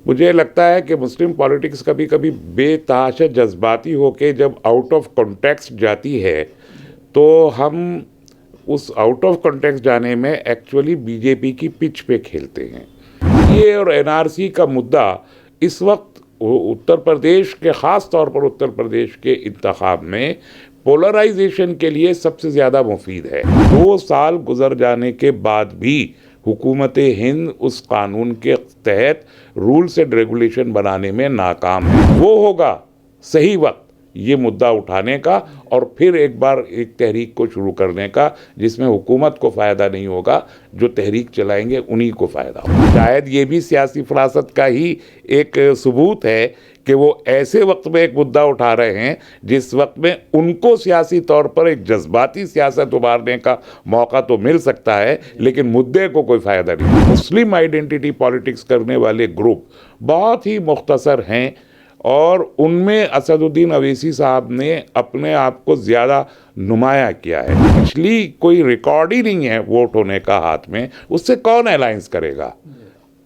मुझे लगता है कि मुस्लिम पॉलिटिक्स कभी कभी बेतहाशा जज्बाती होके जब आउट ऑफ कॉन्टेक्स्ट जाती है तो हम उस आउट ऑफ कॉन्टेक्स्ट जाने में एक्चुअली बीजेपी की पिच पे खेलते हैं। ये और एनआरसी का मुद्दा इस वक्त उत्तर प्रदेश के, ख़ास तौर पर उत्तर प्रदेश के इंतखाब में पोलराइजेशन के लिए सबसे ज़्यादा मुफीद है। 2 साल गुजर जाने के बाद भी हुकूमत हिंद उस कानून के तहत रूल्स एंड रेगुलेशन बनाने में नाकाम है। वो होगा सही वक्त ये मुद्दा उठाने का और फिर एक बार एक तहरीक को शुरू करने का जिसमें हुकूमत को फ़ायदा नहीं होगा, जो तहरीक चलाएंगे उन्हीं को फ़ायदा होगा। शायद ये भी सियासी फरासत का ही एक सबूत है कि वो ऐसे वक्त में एक मुद्दा उठा रहे हैं जिस वक्त में उनको सियासी तौर पर एक जज्बाती सियासत उभारने का मौका तो मिल सकता है, लेकिन मुद्दे को कोई फ़ायदा नहीं। मुस्लिम आइडेंटिटी पॉलिटिक्स करने वाले ग्रुप बहुत ही मुख्तसर हैं और उनमें असदुद्दीन अवैसी साहब ने अपने आप को ज़्यादा नुमाया किया है। पिछली कोई रिकॉर्ड ही नहीं है वोट होने का हाथ में, उससे कौन अलायंस करेगा,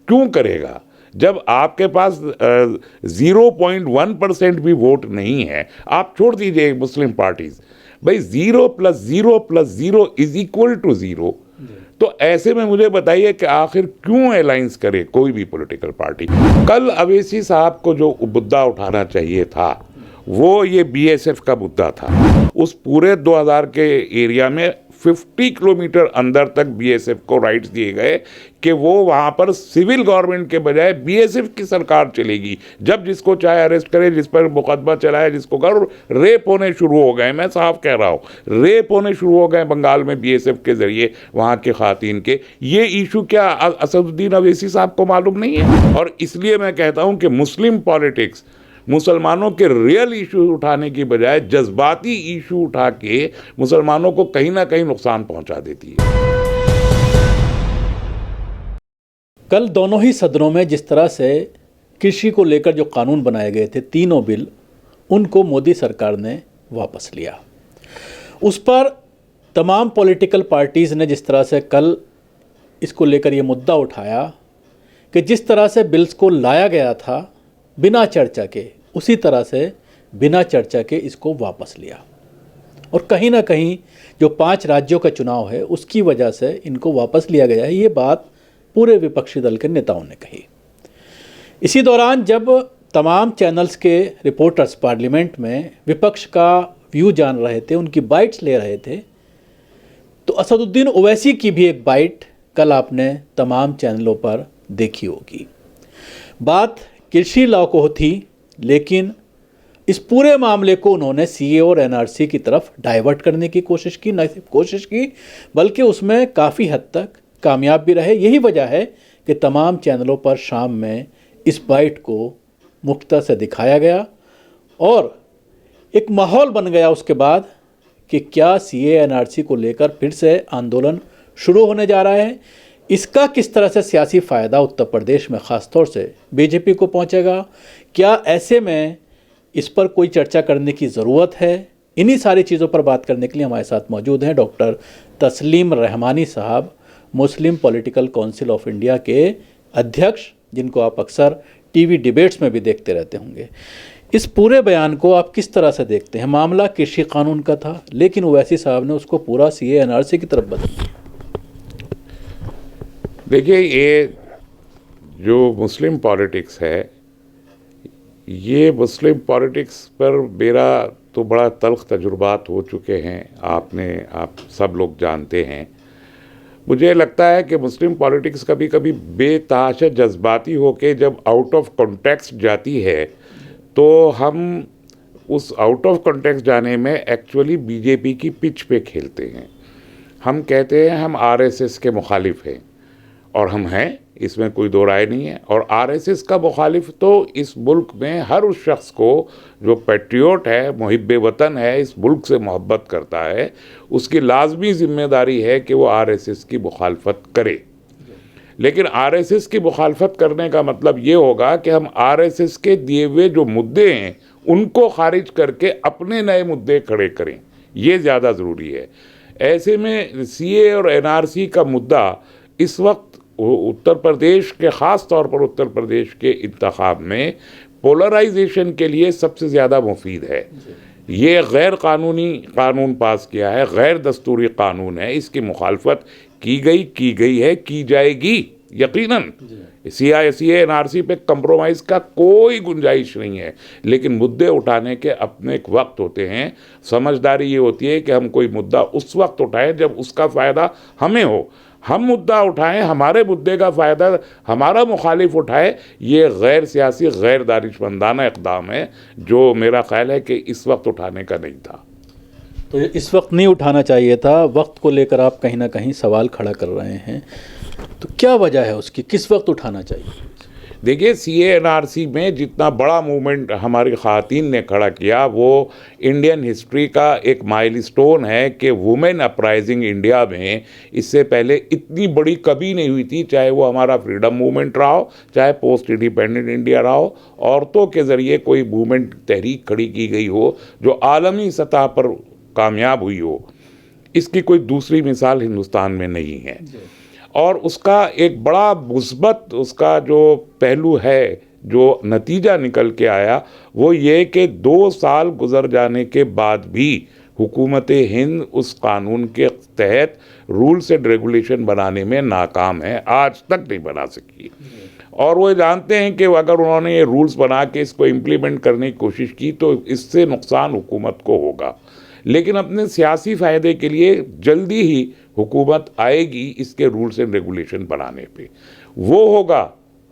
क्यों करेगा? जब आपके पास 0.1% भी वोट नहीं है, आप छोड़ दीजिए मुस्लिम पार्टीज, भाई 0 + 0 + 0 = 0। तो ऐसे में मुझे बताइए कि आखिर क्यों अलायंस करे कोई भी पॉलिटिकल पार्टी। कल अवैसी साहब को जो मुद्दा उठाना चाहिए था वो ये बीएसएफ का मुद्दा था। उस पूरे 2000 के एरिया में 50 किलोमीटर अंदर तक बीएसएफ को राइट्स दिए गए कि वो वहाँ पर सिविल गवर्नमेंट के बजाय बीएसएफ की सरकार चलेगी। जब जिसको चाहे अरेस्ट करे, जिस पर मुकदमा चलाए, जिसको कर। रेप होने शुरू हो गए, मैं साफ कह रहा हूँ, रेप होने शुरू हो गए बंगाल में बीएसएफ के ज़रिए वहाँ के ख़वातीन के। ये इशू क्या असदुद्दीन अवैसी साहब को मालूम नहीं है? और इसलिए मैं कहता हूँ कि मुस्लिम पॉलिटिक्स मुसलमानों के रियल इशू उठाने की बजाय जज्बाती इशू उठा के मुसलमानों को कहीं ना कहीं नुकसान पहुंचा देती है। कल दोनों ही सदनों में जिस तरह से कृषि को लेकर जो कानून बनाए गए थे, तीनों बिल, उनको मोदी सरकार ने वापस लिया। उस पर तमाम पॉलिटिकल पार्टीज़ ने जिस तरह से कल इसको लेकर ये मुद्दा उठाया कि जिस तरह से बिल्स को लाया गया था बिना चर्चा के, उसी तरह से बिना चर्चा के इसको वापस लिया। और कहीं ना कहीं जो 5 राज्यों का चुनाव है उसकी वजह से इनको वापस लिया गया है, ये बात पूरे विपक्षी दल के नेताओं ने कही। इसी दौरान जब तमाम चैनल्स के रिपोर्टर्स पार्लियामेंट में विपक्ष का व्यू जान रहे थे, उनकी बाइट्स ले रहे थे, तो असदुद्दीन ओवैसी की भी एक बाइट कल आपने तमाम चैनलों पर देखी होगी। बात कृषि लॉ को थी, लेकिन इस पूरे मामले को उन्होंने सीए और एनआरसी की तरफ डाइवर्ट करने की कोशिश की। न सिर्फ कोशिश की बल्कि उसमें काफ़ी हद तक कामयाब भी रहे। यही वजह है कि तमाम चैनलों पर शाम में इस बाइट को मुख्तसर से दिखाया गया और एक माहौल बन गया उसके बाद कि क्या सीए एनआरसी को लेकर फिर से आंदोलन शुरू होने जा रहा है। इसका किस तरह से सियासी फ़ायदा उत्तर प्रदेश में ख़ास तौर से बीजेपी को पहुंचेगा, क्या ऐसे में इस पर कोई चर्चा करने की ज़रूरत है? इन्हीं सारी चीज़ों पर बात करने के लिए हमारे साथ मौजूद हैं डॉक्टर तस्लीम रहमानी साहब, मुस्लिम पॉलिटिकल काउंसिल ऑफ इंडिया के अध्यक्ष, जिनको आप अक्सर टीवी डिबेट्स में भी देखते रहते होंगे। इस पूरे बयान को आप किस तरह से देखते हैं? मामला कृषि कानून का था, लेकिन ओवैसी साहब ने उसको पूरा सीए एनआरसी की तरफ बदल दिया। देखिए, ये जो मुस्लिम पॉलिटिक्स है, ये मुस्लिम पॉलिटिक्स पर मेरा तो बड़ा तल्ख तजुर्बात हो चुके हैं, आप सब लोग जानते हैं। मुझे लगता है कि मुस्लिम पॉलिटिक्स कभी कभी बेतहाशा जज्बाती होके जब आउट ऑफ कॉन्टेक्स्ट जाती है तो हम उस आउट ऑफ कॉन्टेक्स्ट जाने में एक्चुअली बीजेपी की पिच पे खेलते हैं। हम कहते हैं हम आरएसएस के मुखालिफ हैं, और हम हैं, इसमें कोई दो राय नहीं है। और आरएसएस का मुखालिफ तो इस मुल्क में हर उस शख्स को जो पैट्रियोट है, मुहिब्बे वतन है, इस मुल्क से मोहब्बत करता है, उसकी लाजमी ज़िम्मेदारी है कि वो आरएसएस की मुखालफत करे। लेकिन आरएसएस की मुखालफत करने का मतलब ये होगा कि हम आरएसएस के दिए हुए जो मुद्दे हैं उनको खारिज करके अपने नए मुद्दे खड़े करें, ये ज़्यादा ज़रूरी है। ऐसे में सीए और एनआरसी का मुद्दा इस वक्त उत्तर प्रदेश के, ख़ास तौर पर उत्तर प्रदेश के इंतखाब में पोलराइजेशन के लिए सबसे ज़्यादा मुफीद है। ये गैर कानूनी कानून पास किया है, गैर दस्तूरी कानून है, इसकी मुखालफत की गई है, की जाएगी यकीनन। CIA NRC पे कंप्रोमाइज़ का कोई गुंजाइश नहीं है, लेकिन मुद्दे उठाने के अपने एक वक्त होते हैं। समझदारी ये होती है कि हम कोई मुद्दा उस वक्त उठाएं जब उसका फ़ायदा हमें हो। हम मुद्दा उठाएं, हमारे मुद्दे का फ़ायदा हमारा मुखालिफ उठाए, ये गैर सियासी, गैर दानिशमंदाना इक़दाम है, जो मेरा ख्याल है कि इस वक्त उठाने का नहीं था। तो इस वक्त नहीं उठाना चाहिए था। वक्त को लेकर आप कहीं ना कहीं सवाल खड़ा कर रहे हैं, तो क्या वजह है उसकी, किस वक्त उठाना चाहिए? देखिए, CA NRC में जितना बड़ा मूवमेंट हमारी ख़वातीन ने खड़ा किया, वो इंडियन हिस्ट्री का एक माइलस्टोन है कि वुमेन अपराइजिंग इंडिया में इससे पहले इतनी बड़ी कभी नहीं हुई थी। चाहे वो हमारा फ्रीडम मूवमेंट रहा हो, चाहे पोस्ट इंडिपेंडेंट इंडिया रहा हो, औरतों के ज़रिए कोई मूवमेंट, तहरीक खड़ी की गई हो जो आलमी सतह पर कामयाब हुई हो, इसकी कोई दूसरी मिसाल हिंदुस्तान में नहीं है। और उसका एक बड़ा मुस्बत उसका जो पहलू है, जो नतीजा निकल के आया, वो ये कि 2 साल गुजर जाने के बाद भी हुकूमत हिंद उस कानून के तहत रूल्स एंड रेगुलेशन बनाने में नाकाम है, आज तक नहीं बना सकी। और वो जानते हैं कि अगर उन्होंने ये रूल्स बना के इसको इम्प्लीमेंट करने की कोशिश की तो इससे नुकसान हुकूमत को होगा, लेकिन अपने सियासी फ़ायदे के लिए जल्दी ही हुकूमत आएगी इसके रूल्स एंड रेगुलेशन बनाने पे। वो होगा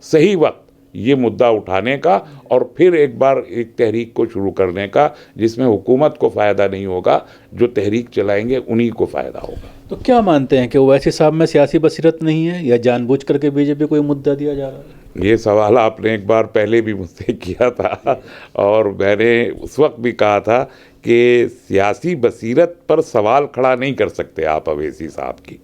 सही वक्त ये मुद्दा उठाने का और फिर एक बार एक तहरीक को शुरू करने का, जिसमें हुकूमत को फ़ायदा नहीं होगा, जो तहरीक चलाएंगे उन्हीं को फ़ायदा होगा। तो क्या मानते हैं कि ओवैसी साहब में सियासी बसीरत नहीं है, या जानबूझ करके बीजेपी को मुद्दा दिया जा रहा है? ये सवाल आपने एक बार पहले भी मुझसे किया था, और मैंने उस वक्त भी कहा था कि सियासी बसीरत पर सवाल खड़ा नहीं कर सकते आप अवैसी साहब की।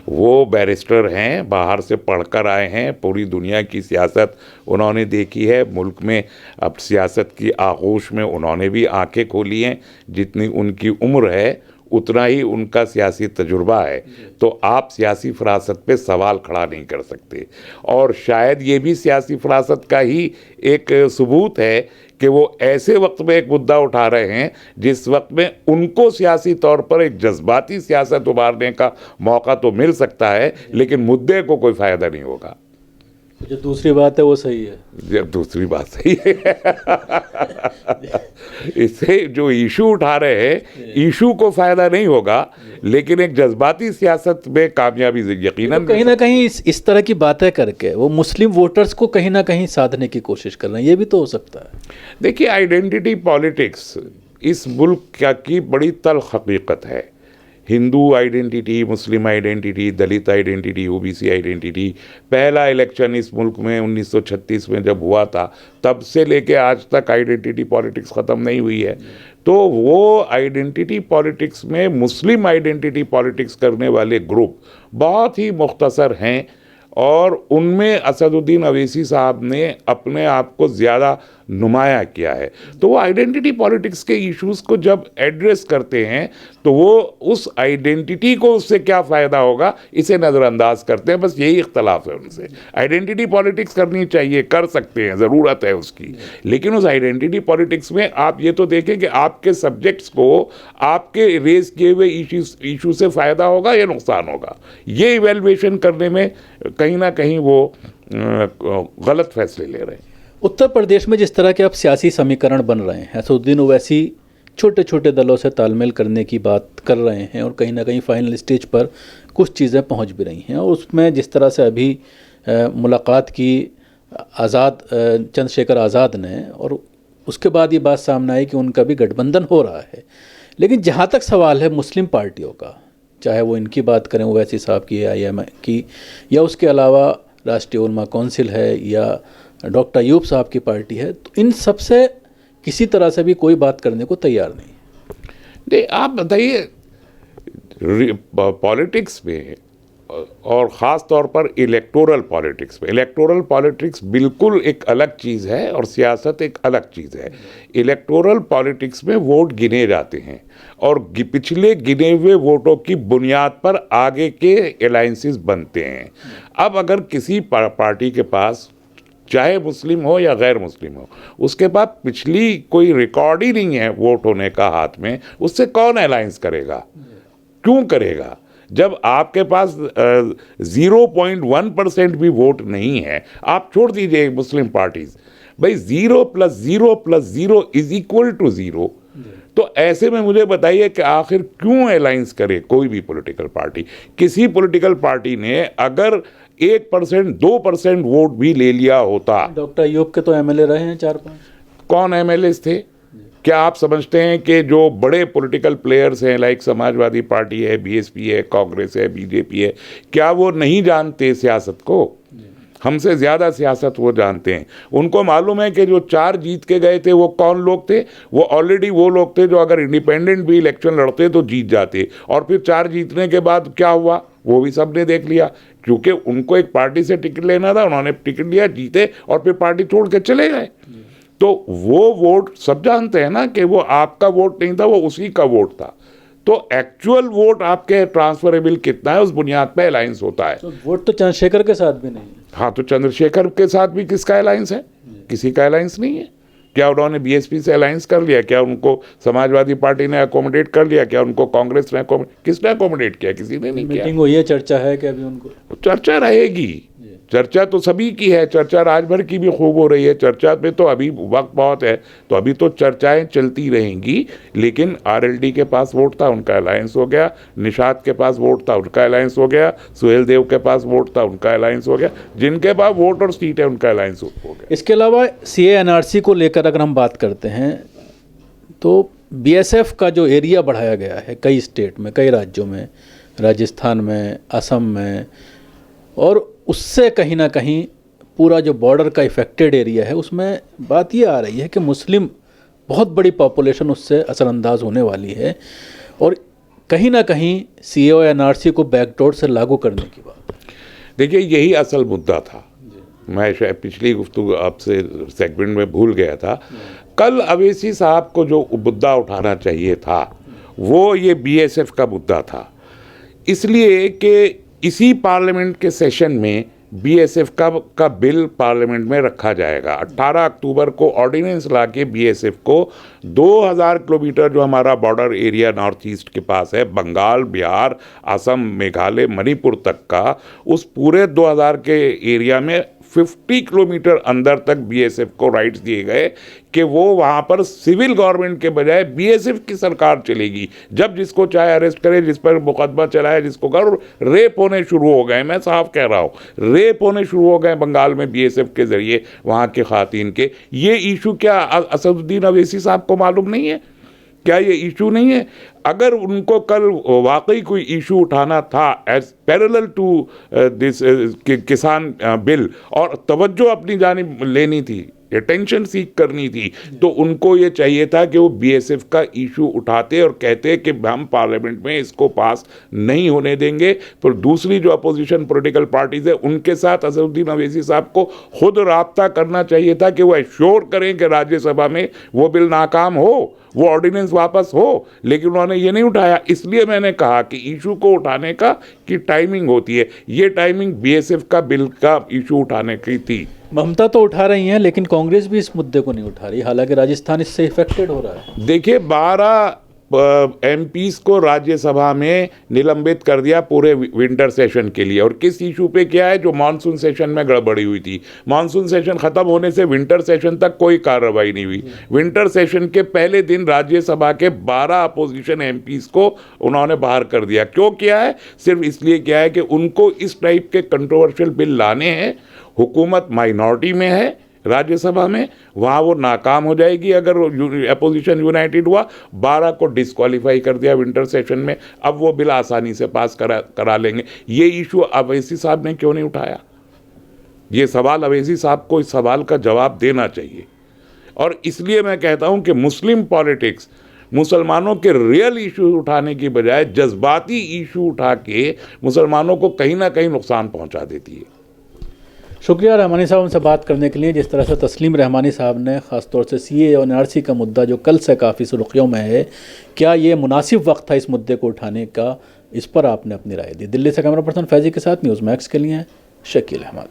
वो बैरिस्टर हैं, बाहर से पढ़कर आए हैं, पूरी दुनिया की सियासत उन्होंने देखी है, मुल्क में अब सियासत की आगोश में उन्होंने भी आंखें खोली हैं। जितनी उनकी उम्र है उतना ही उनका सियासी तजुर्बा है, तो आप सियासी फरासत पे सवाल खड़ा नहीं कर सकते। और शायद ये भी सियासी फरासत का ही एक सबूत है कि वो ऐसे वक्त में एक मुद्दा उठा रहे हैं जिस वक्त में उनको सियासी तौर पर एक जज्बाती सियासत उभारने का मौका तो मिल सकता है, लेकिन मुद्दे को कोई फ़ायदा नहीं होगा। जो दूसरी बात है वो सही है। जब दूसरी बात सही है इससे जो इशू उठा रहे हैं, इशू को फ़ायदा नहीं होगा, लेकिन एक जज्बाती सियासत में कामयाबी यकीनन कहीं ना कहीं इस तरह की बातें करके वो मुस्लिम वोटर्स को कहीं ना कहीं साधने की कोशिश कर रहे हैं, ये भी तो हो सकता है। देखिए, आइडेंटिटी पॉलिटिक्स इस मुल्क की बड़ी तल्ख हकीकत है। हिंदू आइडेंटिटी, मुस्लिम आइडेंटिटी, दलित आइडेंटिटी, OBC आइडेंटिटी, पहला इलेक्शन इस मुल्क में 1936 में जब हुआ था, तब से लेके आज तक आइडेंटिटी पॉलिटिक्स ख़त्म नहीं हुई है। तो वो आइडेंटिटी पॉलिटिक्स में मुस्लिम आइडेंटिटी पॉलिटिक्स करने वाले ग्रुप बहुत ही मुख्तसर हैं, और उनमें असदुद्दीन अवैसी साहब ने अपने आप को ज़्यादा नुमाया किया है। तो वो आइडेंटिटी पॉलिटिक्स के इश्यूज़ को जब एड्रेस करते हैं तो वो उस आइडेंटिटी को उससे क्या फ़ायदा होगा इसे नज़रअंदाज करते हैं। बस यही इख्तलाफ है उनसे। आइडेंटिटी पॉलिटिक्स करनी चाहिए, कर सकते हैं, ज़रूरत है उसकी, लेकिन उस आइडेंटिटी पॉलिटिक्स में आप ये तो देखें कि आपके सब्जेक्ट्स को आपके रेज किए हुए इशू से फ़ायदा होगा या नुकसान होगा। ये इवेल्युएशन करने में कहीं ना कहीं वो गलत फैसले ले रहे हैं। उत्तर प्रदेश में जिस तरह के अब सियासी समीकरण बन रहे हैं, असदुद्दीन ओवैसी छोटे छोटे दलों से तालमेल करने की बात कर रहे हैं, और कहीं ना कहीं फाइनल स्टेज पर कुछ चीज़ें पहुंच भी रही हैं। और उसमें जिस तरह से अभी मुलाकात की चंद्रशेखर आज़ाद ने, और उसके बाद ये बात सामने आई कि उनका भी गठबंधन हो रहा है। लेकिन जहाँ तक सवाल है मुस्लिम पार्टियों का, चाहे वो इनकी बात करें ओवैसी साहब की, IM की, या उसके अलावा राष्ट्रीय उलमा कौंसिल है, या डॉक्टर अयूब साहब की पार्टी है, तो इन सब से किसी तरह से भी कोई बात करने को तैयार नहीं। नहीं, आप बताइए, पॉलिटिक्स में और ख़ास तौर पर इलेक्टोरल पॉलिटिक्स में। इलेक्टोरल पॉलिटिक्स बिल्कुल एक अलग चीज़ है और सियासत एक अलग चीज़ है। इलेक्टोरल पॉलिटिक्स में वोट गिने जाते हैं और पिछले गिने हुए वोटों की बुनियाद पर आगे के अलायंसेस बनते हैं। अब अगर किसी पार्टी के पास, चाहे मुस्लिम हो या गैर मुस्लिम हो, उसके पास पिछली कोई रिकॉर्ड ही नहीं है वोट होने का हाथ में, उससे कौन अलायंस करेगा? क्यों करेगा? जब आपके पास 0.1% भी वोट नहीं है, आप छोड़ दीजिए मुस्लिम पार्टीज, भाई 0 + 0 + 0 = 0। तो ऐसे में मुझे बताइए कि आखिर क्यों अलायंस करे कोई भी पॉलिटिकल पार्टी? किसी पॉलिटिकल पार्टी ने अगर 1% 2% वोट भी ले लिया होता, डॉक्टर अयूब के तो एमएलए रहे हैं 4-5। कौन एमएलए थे? क्या आप समझते हैं कि जो बड़े पॉलिटिकल प्लेयर्स हैं, लाइक समाजवादी पार्टी है, बीएसपी है, कांग्रेस है, बीजेपी है, क्या वो नहीं जानते सियासत को? हमसे ज़्यादा सियासत वो जानते हैं। उनको मालूम है कि जो 4 जीत के गए थे वो कौन लोग थे। वो ऑलरेडी वो लोग थे जो अगर इंडिपेंडेंट भी इलेक्शन लड़ते तो जीत जाते, और फिर 4 जीतने के बाद क्या हुआ वो भी सबने देख लिया। क्योंकि उनको एक पार्टी से टिकट लेना था, उन्होंने टिकट लिया, जीते और फिर पार्टी छोड़ के चले गए। तो वो वोट सब जानते हैं ना कि वो आपका वोट नहीं था, वो उसी का वोट था। तो एक्चुअल वोट आपके ट्रांसफरेबल कितना है, उस बुनियाद पे अलायंस होता है। तो वोट तो चंद्रशेखर के साथ भी नहीं है। हाँ, तो चंद्रशेखर के साथ भी किसका अलायंस है? किसी का अलायंस नहीं है। क्या उन्होंने बीएसपी से अलायंस कर लिया? क्या उनको समाजवादी पार्टी ने अकोमोडेट कर लिया? क्या उनको कांग्रेस ने किसने अकोमोडेट किया? किसी ने नहीं किया। मीटिंग हुई है, चर्चा है कि अभी उनको? चर्चा रहेगी, चर्चा तो सभी की है, चर्चा राज भर की भी खूब हो रही है। चर्चा में तो अभी वक्त बहुत है, तो अभी तो चर्चाएं चलती रहेंगी। लेकिन आरएलडी के पास वोट था, उनका अलायंस हो गया। निषाद के पास वोट था, उनका अलायंस हो गया। सुहेल देव के पास वोट था, उनका अलायंस हो गया। जिनके पास वोट और सीट है उनका अलायंस हो गया। इसके अलावा सीए एनआरसी को लेकर अगर हम बात करते हैं तो बीएसएफ का जो एरिया बढ़ाया गया है कई स्टेट में, कई राज्यों में, राजस्थान में, असम में, और उससे कहीं ना कहीं पूरा जो बॉर्डर का इफेक्टेड एरिया है उसमें बात ये आ रही है कि मुस्लिम बहुत बड़ी पॉपुलेशन उससे असरअंदाज होने वाली है, और कहीं ना कहीं सीए एनआरसी को बैकडोर से लागू करने की बात। देखिए, यही असल मुद्दा था। मैं शायद पिछली गुफ्तगू आपसे सेगमेंट में भूल गया था। कल अवैसी साहब को जो मुद्दा उठाना चाहिए था वो ये बीएसएफ का मुद्दा था, इसलिए कि इसी पार्लियामेंट के सेशन में बीएसएफ का बिल पार्लियामेंट में रखा जाएगा। 18 अक्टूबर को ऑर्डिनेंस लाके बीएसएफ को 2000 किलोमीटर जो हमारा बॉर्डर एरिया नॉर्थ ईस्ट के पास है, बंगाल, बिहार, असम, मेघालय, मणिपुर तक का, उस पूरे 2000 के एरिया में 50 किलोमीटर अंदर तक बीएसएफ को राइट्स दिए गए कि वो वहाँ पर सिविल गवर्नमेंट के बजाय बीएसएफ की सरकार चलेगी। जब जिसको चाहे अरेस्ट करे, जिस पर मुकदमा चलाए, जिसको कर। रेप होने शुरू हो गए, मैं साफ कह रहा हूँ, रेप होने शुरू हो गए बंगाल में बीएसएफ के जरिए वहाँ के खातिन के। ये इशू क्या असदुद्दीन अवैसी साहब को मालूम नहीं है? क्या ये इशू नहीं है? अगर उनको कल वाकई कोई इशू उठाना था एज पैरेलल टू दिस किसान बिल, और तवज्जो अपनी जानिब लेनी थी, अटेंशन सीख करनी थी, तो उनको ये चाहिए था कि वो बीएसएफ का इशू उठाते और कहते कि हम पार्लियामेंट में इसको पास नहीं होने देंगे। पर दूसरी जो अपोजिशन पॉलिटिकल पार्टीज है उनके साथ असदुद्दीन अवैसी साहब को खुद राब्ता करना चाहिए था कि वो एश्योर करें कि राज्यसभा में वो बिल नाकाम हो, वो ऑर्डिनेंस वापस हो। लेकिन उन्होंने ये नहीं उठाया। इसलिए मैंने कहा कि इशू को उठाने का की टाइमिंग होती है, ये टाइमिंग बीएसएफ का बिल का इशू उठाने की थी। ममता तो उठा रही हैं लेकिन कांग्रेस भी इस मुद्दे को नहीं उठा रही, हालांकि राजस्थान इससे इफेक्टेड हो रहा है। देखिए, 12 एमपीज को राज्यसभा में निलंबित कर दिया पूरे विंटर सेशन के लिए। और किस इशू पे किया है? जो मानसून सेशन में गड़बड़ी हुई थी। मानसून सेशन खत्म होने से विंटर सेशन तक कोई कार्रवाई नहीं हुई। विंटर सेशन के पहले दिन राज्यसभा के 12 अपोजिशन एमपीज को उन्होंने बाहर कर दिया। क्यों किया है? सिर्फ इसलिए किया है कि उनको इस टाइप के कंट्रोवर्शियल बिल लाने हैं। हुकूमत माइनॉरिटी में है राज्यसभा में, वहाँ वो नाकाम हो जाएगी अगर अपोजिशन यूनाइटेड हुआ। 12 को डिस्क्वालीफाई कर दिया विंटर सेशन में, अब वो बिल आसानी से पास करा लेंगे। ये इशू अवैसी साहब ने क्यों नहीं उठाया? ये सवाल अवैसी साहब को इस सवाल का जवाब देना चाहिए। और इसलिए मैं कहता हूँ कि मुस्लिम पॉलिटिक्स मुसलमानों के रियल इशू उठाने की बजाय जज्बाती इशू उठा के मुसलमानों को कहीं ना कहीं नुकसान पहुंचा देती है। शुक्रिया रहमानी साहब हमसे बात करने के लिए। जिस तरह से तस्लीम रहमानी साहब ने ख़ासतौर से CAA और NRC का मुद्दा जो कल से काफ़ी सुर्खियों में है, क्या ये मुनासिब वक्त था इस मुद्दे को उठाने का, इस पर आपने अपनी राय दी। दिल्ली से कैमरा पर्सन फैजी के साथ न्यूज़ मैक्स के लिए शकील अहमद।